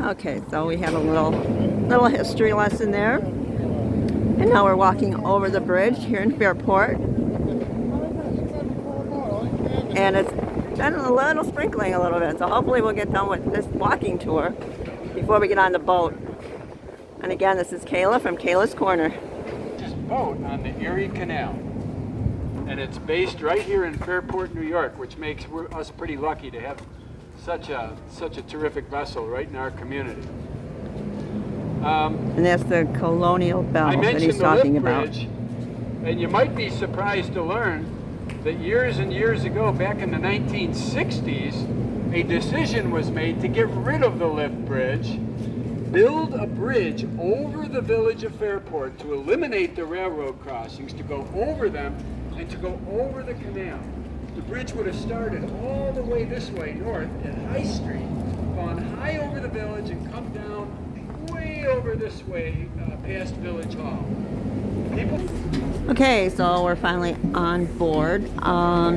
Okay, so we had a little history lesson there. And now we're walking over the bridge here in Fairport. And it's been a little sprinkling a little bit, so hopefully we'll get done with this walking tour before we get on the boat. And again, this is Kayla from Kayla's Corner. This boat on the Erie Canal, and it's based right here in Fairport, New York, which makes us pretty lucky to have such a terrific vessel right in our community. And that's the Colonial Belle that he's talking about. Bridge, and you might be surprised to learn that years and years ago, back in the 1960s, a decision was made to get rid of the lift bridge, build a bridge over the village of Fairport to eliminate the railroad crossings, to go over them, and to go over the canal. The bridge would have started all the way this way north at High Street, gone high over the village, and come down way over this way past Village Hall. Okay, so we're finally on board. A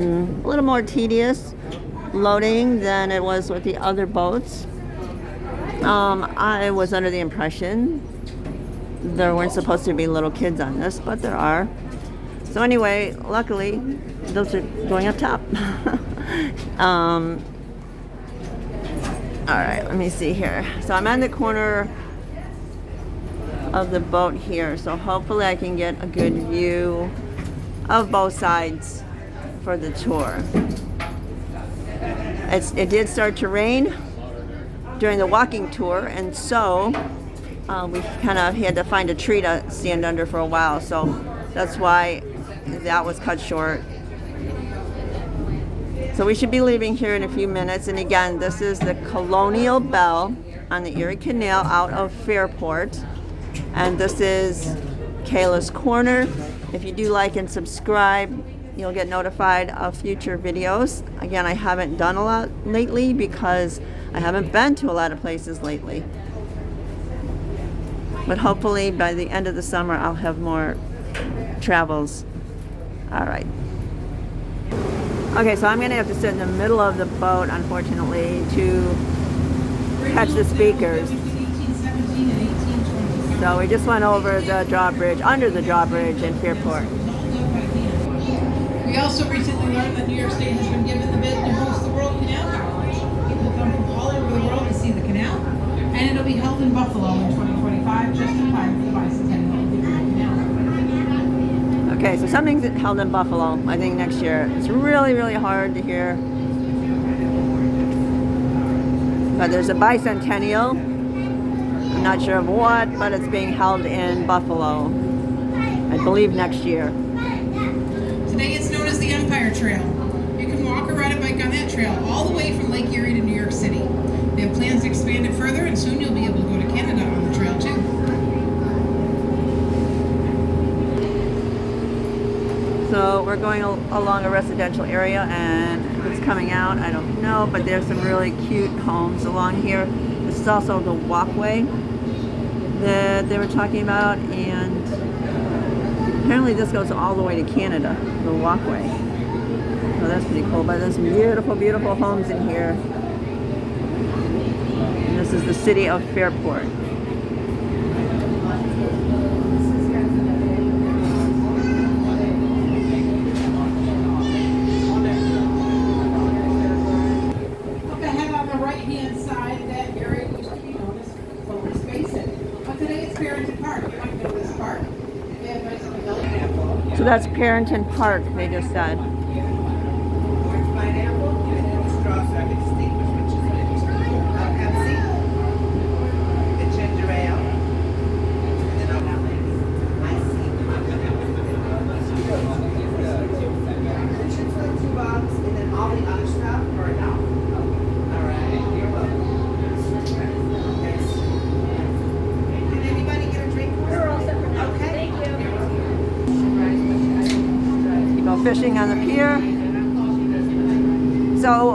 little more tedious loading than it was with the other boats. I was under the impression there weren't supposed to be little kids on this, but there are. So anyway, luckily, those are going up top. All right, let me see here. So I'm on the corner of the boat here, so hopefully I can get a good view of both sides for the tour. It did start to rain during the walking tour, and so we kind of had to find a tree to stand under for a while, so that's why that was cut short. So we should be leaving here in a few minutes, and again, this is the Colonial Belle on the Erie Canal out of Fairport. And this is Kayla's Corner. If you do like and subscribe, you'll get notified of future videos. Again, I haven't done a lot lately because I haven't been to a lot of places lately. But hopefully by the end of the summer, I'll have more travels. All right. Okay, so I'm gonna have to sit in the middle of the boat, unfortunately, to catch the speakers. So we just went over the drawbridge, under the drawbridge in Fairport. We also recently learned that New York State has been given the bid to host the World Canal Challenge. People come from all over the world to see the canal, and it'll be held in Buffalo in 2025, just in time for the bicentennial of the canal. Okay, so something's held in Buffalo, I think next year. It's really, really hard to hear. But there's a bicentennial. I'm not sure of what, but it's being held in Buffalo, I believe next year. Today it's known as the Empire Trail. You can walk or ride a bike on that trail all the way from Lake Erie to New York City. They have plans to expand it further, and soon you'll be able to go to Canada on the trail too. So we're going along a residential area, and if it's coming out, I don't know, but there's some really cute homes along here. This is also the walkway that they were talking about, and apparently this goes all the way to Canada, the walkway. So that's pretty cool. But there's some beautiful, beautiful homes in here. And this is the city of Fairport. So that's Parenton Park, they just said. Fishing on the pier. So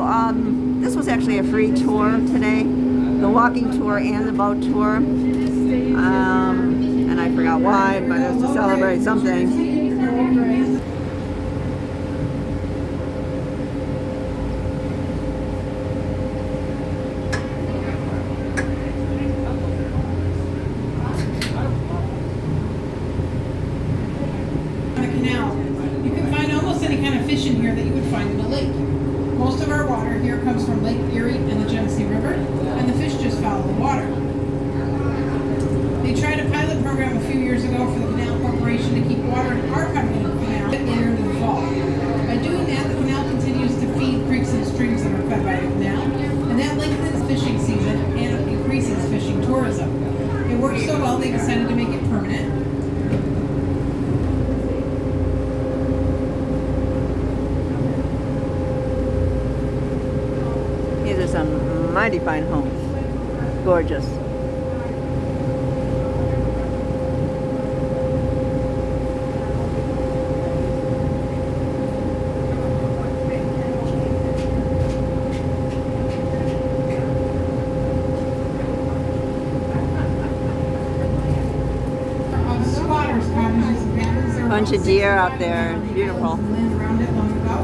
this was actually a free tour today, the walking tour and the boat tour, and I forgot why, but it was to celebrate something. here that you would find in a lake. Most of our water here comes from Lake Erie and the Genesee River, and the fish just follow the water. They tried a pilot program a few years ago for the Canal Corporation to keep water in our coming into the canal later into the fall. By doing that, the canal continues to feed creeks and streams that are fed by the canal, and that lengthens fishing season and increases fishing tourism. It worked so well they decided to make it permanent. These are some mighty fine homes. Gorgeous. Bunch of deer out there. Beautiful. Land around it long ago.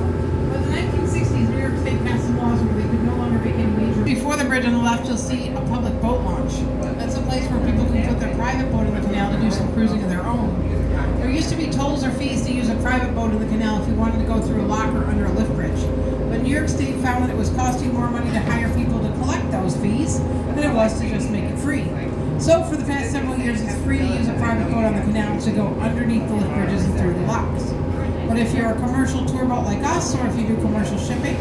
But in the 1960s, New York State passed some laws where they could no longer make any major. Before the bridge on the left, you'll see a public boat launch. That's a place where people can put their private boat in the canal to do some cruising of their own. There used to be tolls or fees to use a private boat in the canal if you wanted to go through a lock or under a lift bridge. But New York State found that it was costing more money to hire people to collect those fees than it was to just make it free. So for the past several years, it's free to use a private boat on the canal to go underneath the lift bridges and through the locks. But if you're a commercial tour boat like us, or if you do commercial shipping,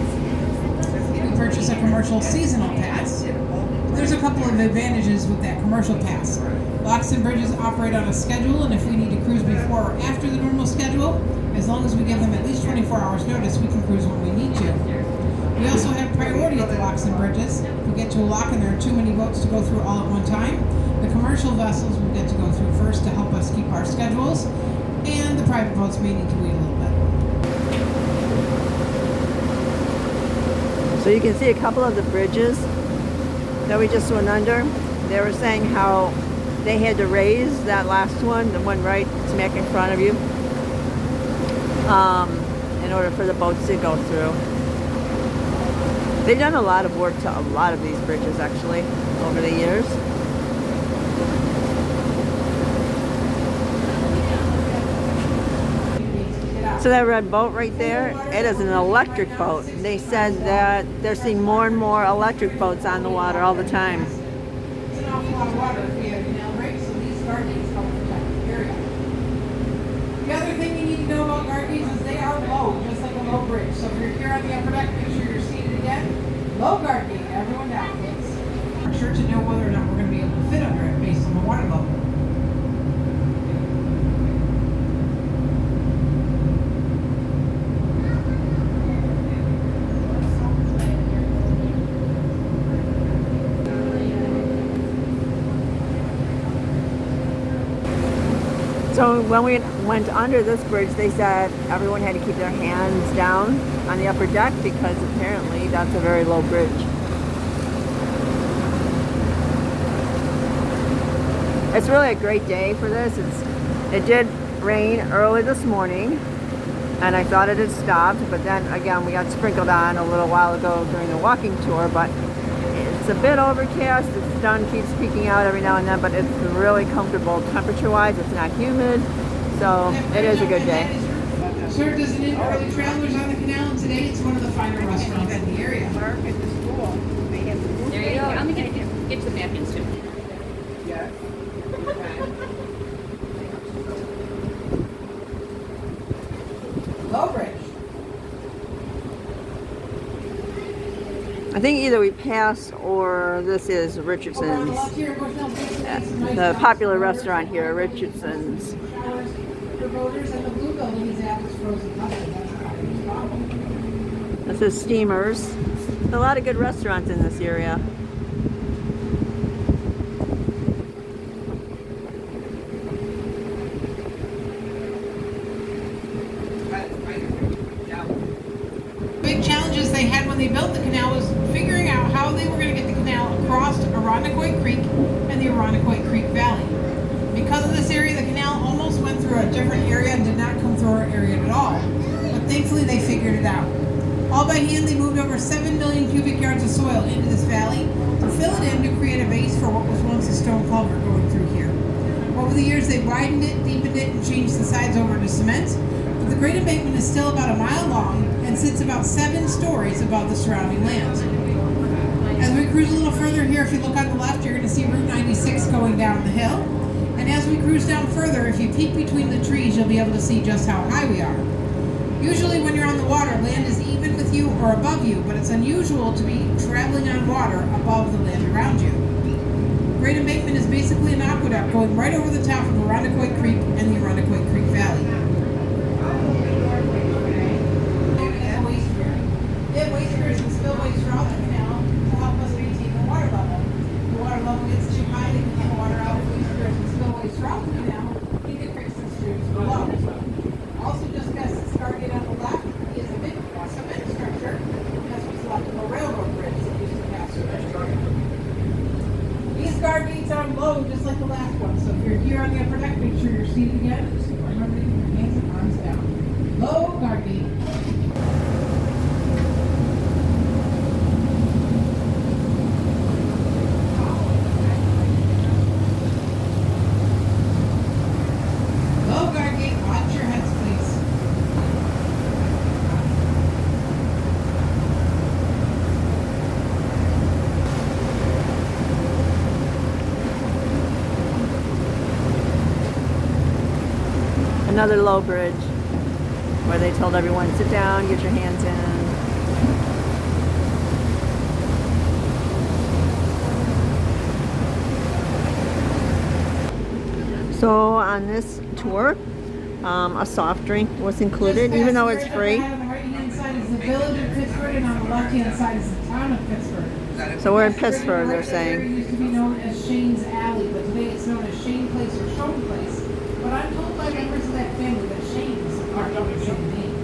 you purchase a commercial seasonal pass. There's a couple of advantages with that commercial pass. Locks and bridges operate on a schedule, and if we need to cruise before or after the normal schedule, as long as we give them at least 24 hours notice, we can cruise when we need to. We also have priority at the locks and bridges. If we get to a lock and there are too many boats to go through all at one time, the commercial vessels will get to go through first to help us keep our schedules, and the private boats may need to wait a little bit. So you can see a couple of the bridges that we just went under. They were saying how they had to raise that last one, the one right smack in front of you, in order for the boats to go through. They've done a lot of work to a lot of these bridges actually over the years. So that red boat right there, it is an electric boat. They said that they're seeing more and more electric boats on the water all the time. It's an awful lot of water if we have canal breaks, so these guardians help protect the area. The other thing you need to know about guardians is they are low, just like a low bridge. So if you're here on the upper deck, make sure you're seated again. Low guardian, everyone down, please. We're sure to know whether or not we're going to be able to fit under it based on the water level. So when we went under this bridge, they said everyone had to keep their hands down on the upper deck because apparently that's a very low bridge. It's really a great day for this. It did rain early this morning, and I thought it had stopped, but then again we got sprinkled on a little while ago during the walking tour, but it's a bit overcast. The sun keeps peeking out every now and then, but it's really comfortable temperature-wise. It's not humid, so it is a good day. Served as an inn for early travelers on the canal, and today it's one of the finer restaurants in the area. There you go. I'm gonna get some napkins too. Low bridge. I think either we passed or this is Richardson's, the popular restaurant here, Richardson's. This is Steamers. There's a lot of good restaurants in this area. Big challenges they had when they built the canal was figuring out how they were going to get the canal across Irondequoit Creek and the Irondequoit Creek Valley. Because of this area, the canal almost went through a different area and did not come through our area at all. But thankfully they figured it out. All by hand, they moved over 7 million cubic yards of soil into this valley to fill it in to create a base for what was once a stone culvert going through here. Over the years, they widened it, deepened it, and changed the sides over to cement. The but the Great Embankment is still about a mile long and sits about 7 stories above the surrounding land. As we cruise a little further here, if you look on the left, you're going to see Route 96 going down the hill. And as we cruise down further, if you peek between the trees, you'll be able to see just how high we are. Usually when you're on the water, land is even with you or above you, but it's unusual to be traveling on water above the land around you. Great Embankment is basically an aqueduct going right over the top of Arundecoit Creek and the Arundecoit Creek Valley. They have waste barriers and spillways throughout the canal to help us maintain the water level. If the water level gets too high, they can get the water out of waste barriers and spillways throughout the canal. He can fix the streams below. Also, just past the Stargate on the left is a big cement structure. That's what's left of a railroad bridge that used to pass through that area. These guard gates are low, just like the last one. So if you're here on the upper deck, make sure you're seated again. Remember to keep your hands and arms down. Low guard gate. Low guard gate. Watch your heads, please. Another low bridge where they told everyone, sit down, get your hands in. So on this tour, a soft drink was included, even though it's free. On the right-hand side is the village of Pittsburgh, and on the left-hand side is the town of Pittsburgh. So we're in Pittsburgh, they're Right there, it saying. used to be known as Shane's Alley, but today it's known as Shane Place or Shone Place. But I'm told by members of that family that Shane is a part of the same name.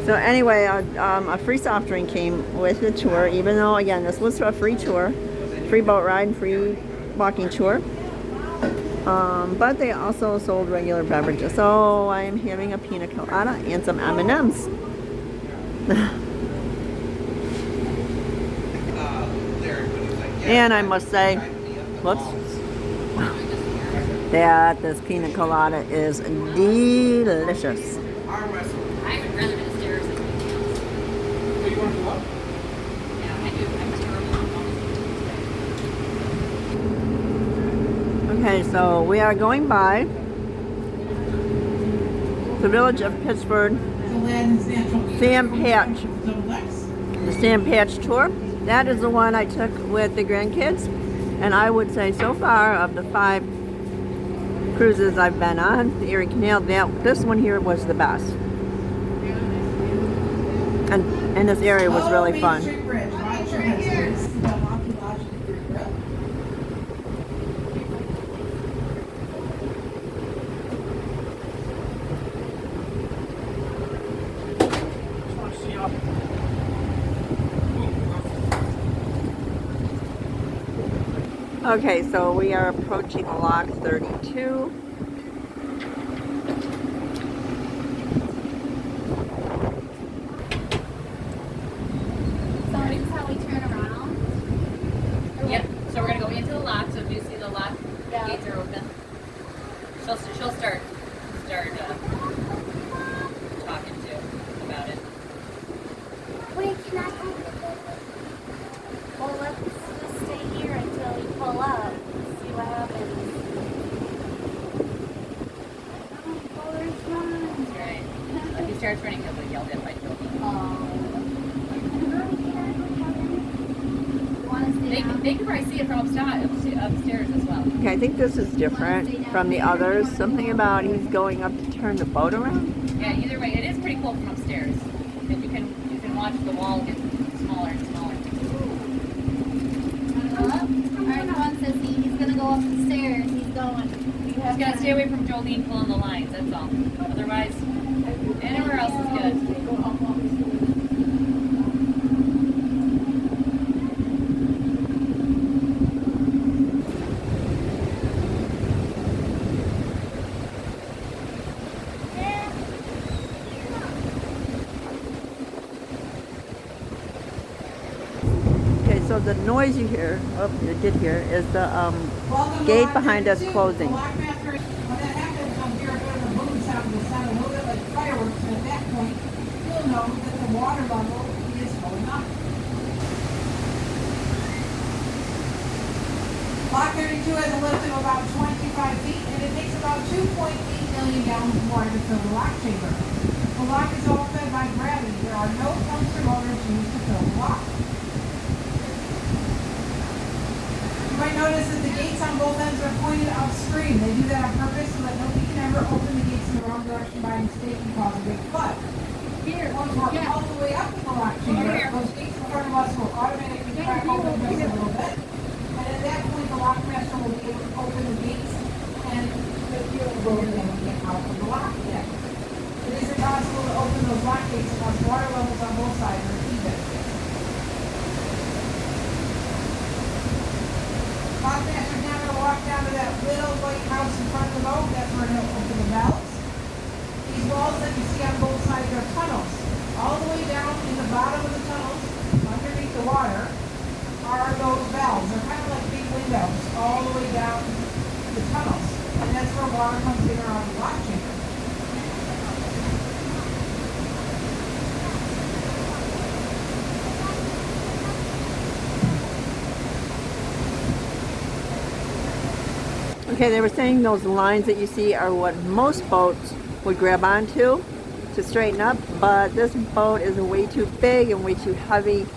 So anyway, a free soft drink came with the tour, even though, again, this was a free tour, free boat ride, free walking tour. But they also sold regular beverages. So I am having a pina colada and some M&Ms. And I must say, whoops, that this pina colada is delicious. I would rather the stairs than anything else. Yeah, I do. I'm terrible. Okay, so we are going by the village of Pittsburgh, Aladdin's Natural Sam Patch. Double X. The Sam Patch tour. That is the one I took with the grandkids, and I would say so far of the 5 cruises I've been on, the Erie Canal, this one here was the best. And this area was really Main fun. Street Bridge. Watch your heads, please. This is the Monkey Lodge and Grill. Okay, so we are approaching Lock 32. So this is how we turn around. Yep. So we're gonna go into the lock. So if you see the lock, Yeah. gates are open. She'll start talking to about it. Wait, can I go? Well, let's just stay here until we pull up. See what happens. Oh, Forrest, run. That's right. If he starts running, he'll get yelled at by Joey. They can probably see it from upstairs as well. Okay, I think this is different from the others. Something about he's going up to turn the boat around. Yeah, either way, it is pretty cool from upstairs. Because you can watch the wall get smaller and smaller. Alright, come on, Sissy. He's gonna go up the stairs. He's going. You Just gotta stay away from Jolene pulling the lines, that's all. Otherwise, anywhere else is good. Okay, so the noise you hear, you did hear, is the Welcome to gate Lock behind us 32. closing. The Lock Master, when that happens, I'm here doing the know that the water level is going up. Lock 32 has a lift of about 25 feet, and it takes about 2.8 million gallons of water to fill the lock chamber. The lock is all fed by gravity. There are no pumps or motors used to fill the lock. You might notice that the gates on both ends are pointed upstream. They do that on purpose so that nobody can ever open the gates in the wrong direction by mistake and cause a big flood. Here, Once we're all the way up in the lock chamber, those gates in front of us will automatically crack open just a little bit. And at that point, the lockmaster will be able to open the gates and the fuel will be able to get out of the lock again. It is impossible to open those lock gates unless water levels on both sides are even. Lockmaster's now going to walk down to that little white house in front of the boat. That's where he'll open the valves. These walls that you see on both sides are tunnels. All the way down in the bottom of the tunnels, underneath the water, are those valves. They're kind of like big windows all the way down the tunnels. And that's where water comes in around the lock chamber. Okay, they were saying those lines that you see are what most boats would grab onto to straighten up, but this boat is way too big and way too heavy.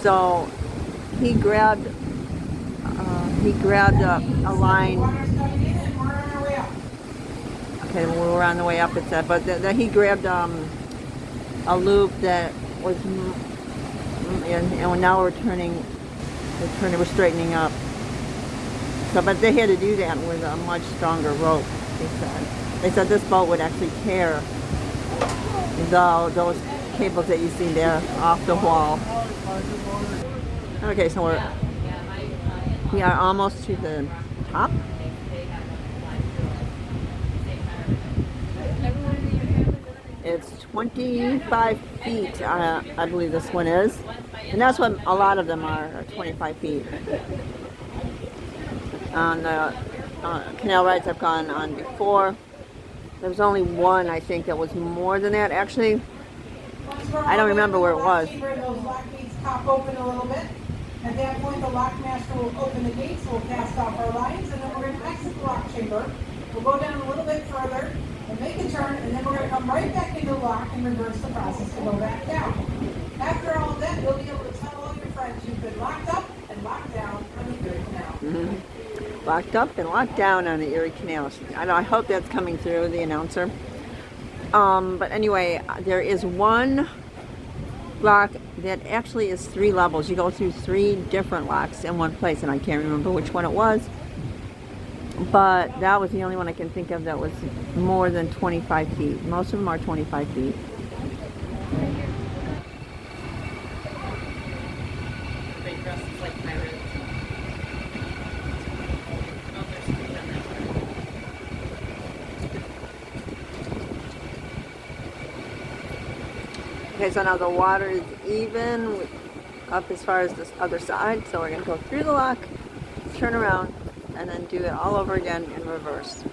So he grabbed a line. Water's coming in and we're on our way up. Okay, we're on the way up, it said, but he grabbed a loop that was, and now we're straightening up. So, but they had to do that with a much stronger rope, they said. They said this boat would actually tear those cables that you see there off the wall. Okay, so we are almost to the top. It's 25 feet, I believe this one is. And that's what a lot of them are 25 feet. On the canal rides I've gone on before, there was only one, I think, that was more than that. Actually, I don't remember where it was. Those lock gates pop open a little bit. At that point, the lockmaster will open the gates, we'll cast off our lines, and then we're going to exit the lock chamber. We'll go down a little bit further and make a turn, and then we're going to come right back into the lock and reverse the process to go back down. After all of that, you'll be able to tell all your friends you've been locked up and locked down on the Erie Canal. Mm-hmm. Locked up and locked down on the Erie Canal. I hope that's coming through, the announcer. But anyway, there is one lock that actually is 3 levels. You go through 3 different locks in one place, and I can't remember which one it was. But that was the only one I can think of that was more than 25 feet. Most of them are 25 feet. Okay, so now the water is even up as far as this other side, so we're going to go through the lock, turn around, and then do it all over again in reverse.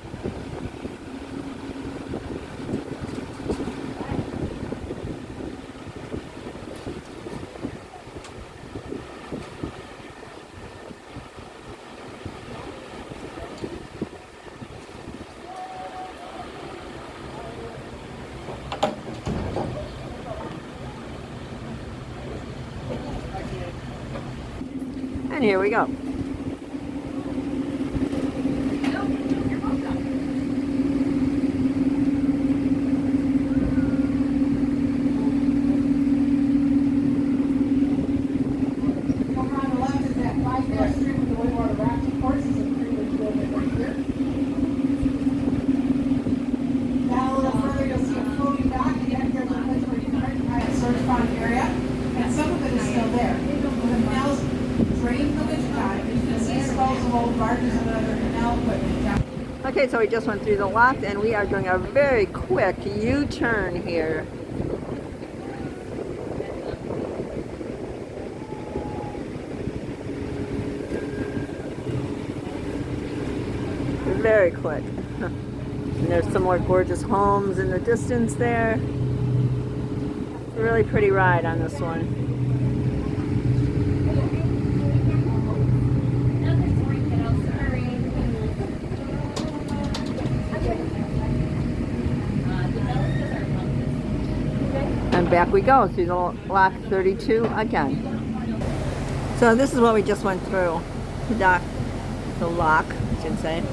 And here we go. Okay, so we just went through the lock and we are doing a very quick U-turn here. Very quick. And there's some more gorgeous homes in the distance there. Really pretty ride on this one. And back we go through the lock 32 again. So this is what we just went through, the lock, I should say.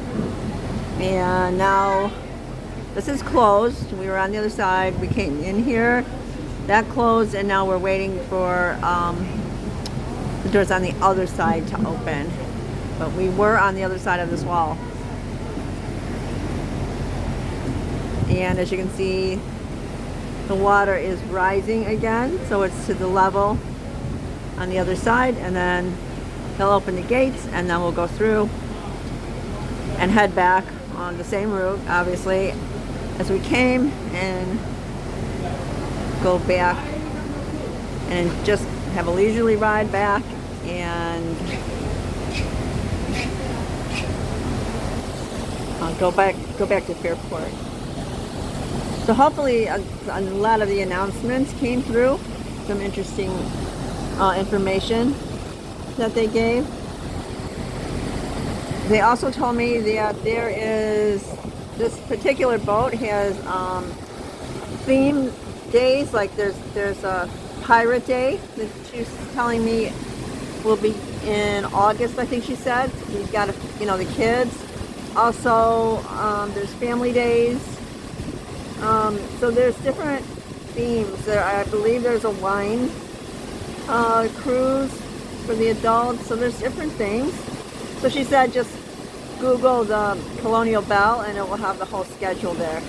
And now this is closed. We were on the other side. We came in here, that closed, and now we're waiting for the doors on the other side to open. But we were on the other side of this wall. And as you can see, the water is rising again, so it's to the level on the other side, and then they'll open the gates, and then we'll go through and head back on the same route, obviously, as we came, and go back and just have a leisurely ride back and go back to Fairport. So hopefully a lot of the announcements came through, some interesting information that they gave. They also told me that there is, this particular boat has theme days, like there's a pirate day that she's telling me will be in August, I think she said. You've got, the kids. Also, there's family days. So there's different themes. I believe there's a wine cruise for the adults. So there's different things. So she said just Google the Colonial Belle and it will have the whole schedule there.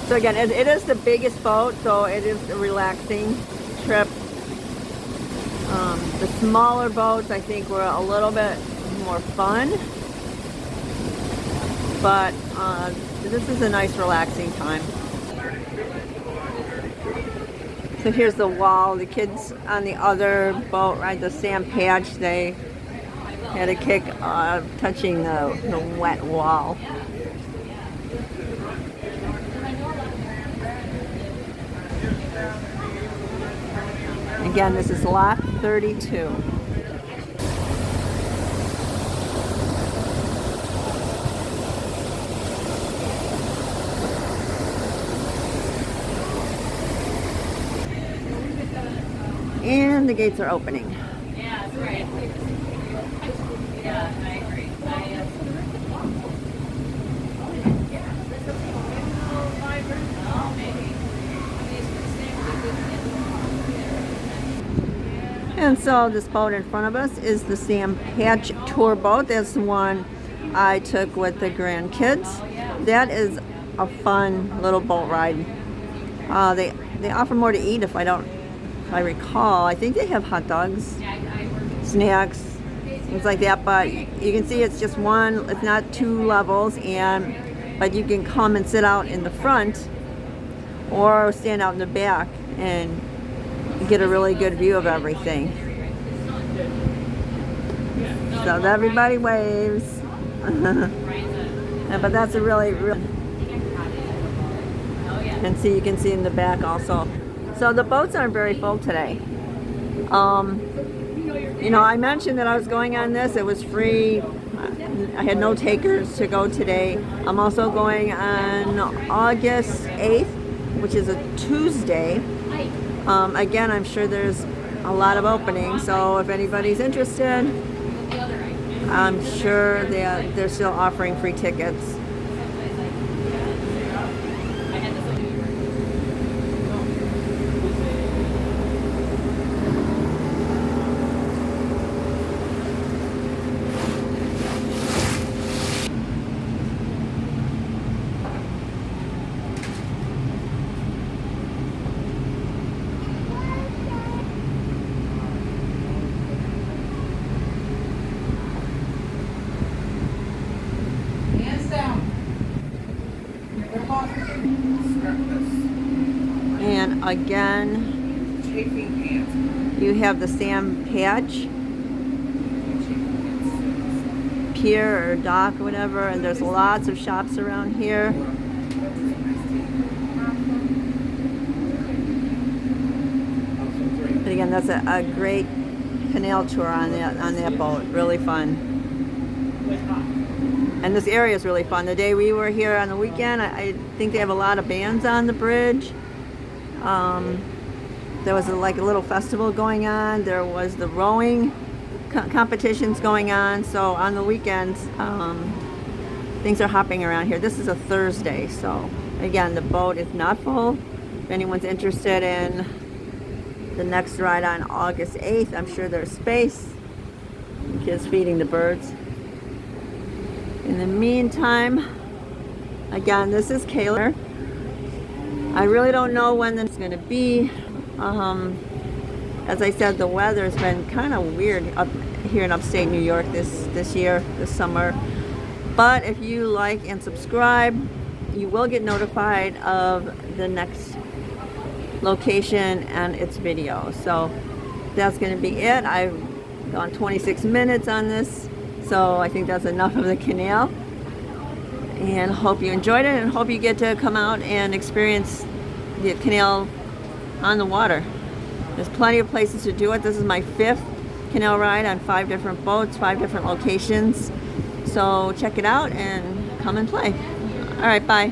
So again, it is the biggest boat, so it is a relaxing trip. The smaller boats, I think, were a little bit more fun. But this is a nice relaxing time. So here's the wall. The kids on the other boat, right, the sand patch, they had a kick touching the wet wall. Again, this is lot 32. And the gates are opening. Yeah, that's right. Yeah, I agree. And so this boat in front of us is the Sam Patch Tour boat. That's the one I took with the grandkids. That is a fun little boat ride. They offer more to eat if I recall. I think they have hot dogs, snacks, things like that, but you can see it's just one, it's not two levels, but you can come and sit out in the front or stand out in the back and get a really good view of everything. So everybody waves. But that's a really, and see, you can see in the back also. So the boats aren't very full today. I mentioned that I was going on this. It was free. I had no takers to go today. I'm also going on August 8th, which is a Tuesday. Again, I'm sure there's a lot of openings, so if anybody's interested, I'm sure that they're still offering free tickets. And again, you have the Sam Patch pier or dock or whatever, and there's lots of shops around here. again, that's a great canal tour on that boat. Really fun. And this area is really fun. The day we were here on the weekend, I think they have a lot of bands on the bridge. There was like a little festival going on. There was the rowing competitions going on. So on the weekends, things are hopping around here. This is a Thursday, so again, the boat is not full. If anyone's interested in the next ride on August 8th, I'm sure there's space. Kids feeding the birds. In the meantime, again, this is Kayla. I really don't know when this is going to be. As I said, the weather's been kind of weird up here in upstate New York this year, this summer. But if you like and subscribe, you will get notified of the next location and its video. So that's going to be it. I've gone 26 minutes on this, so I think that's enough of the canal. And hope you enjoyed it, and hope you get to come out and experience the canal on the water. There's plenty of places to do it. This is my 5th canal ride on 5 different boats, 5 different locations. So check it out and come and play. All right, bye.